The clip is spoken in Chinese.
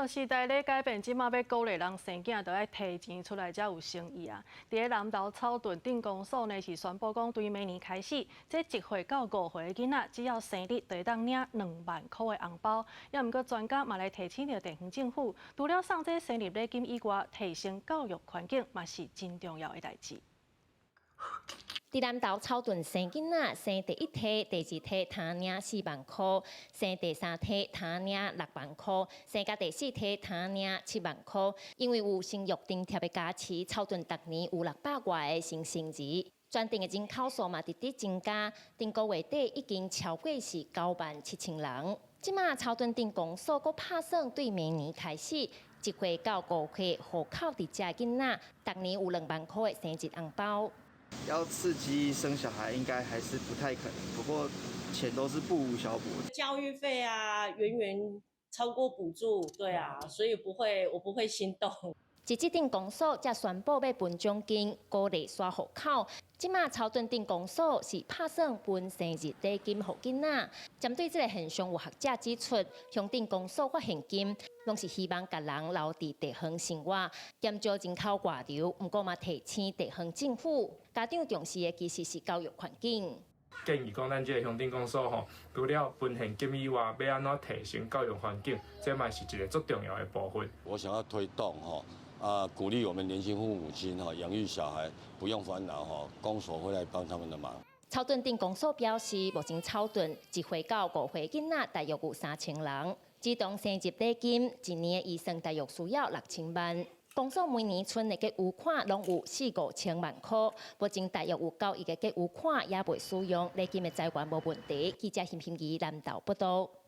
时代咧改变，即马要鼓励人生囝，就要提钱出来才有生意啊。伫咧南投草屯镇公所呢是宣布讲，对明年开始，这1岁到5岁的囡仔，只要生日就会当领2万块的红包。也毋过专家嘛来提醒着地方政府，除了送这生日礼金以外，提升教育环境嘛是真重要的代志。伫南投草屯生囡仔，生第一梯、第二梯通领4万块，生第三梯通领6万块，生到第4梯通领7万块。因为有生育津贴的加持，草屯逐年有600外个新生儿，全镇的人口数嘛直直增加，顶个月底已经超过是97000人。即马草屯镇公所阁拍算对明年开始，1岁到5岁户口伫遮囡仔，逐年有2万块的生日红包。要刺激生小孩，应该还是不太可能。不过钱都是不无小补，教育费啊，远远超过补助，对啊，所以我不会心动。一指定公所才宣布要分奖金，鼓励刷户口。即马草屯镇公所是拍算分生日礼金予囡仔。针对这个现象，有学者指出，乡镇公所发现金，拢是希望甲人留伫地方生活，减少人口外流。毋过嘛，提醒地方政府，家长重视的其实是教育环境。建议讲，咱这个乡镇公所吼，除了分现金以外，要安怎提升教育环境，这嘛是一个最重要的部分。我想要推动鼓励我们年轻父母亲养育小孩不用烦恼公所会来帮他们的忙。草屯镇公所表示，目前草屯1岁到5岁囡仔大约有3000人，自动生日礼金一年的预算大约需要6000万。公所每年存的个余款拢有4、5千万块，目前大约有9亿个余款也未使用，礼金的财源无问题。记者辛平仪南投报道。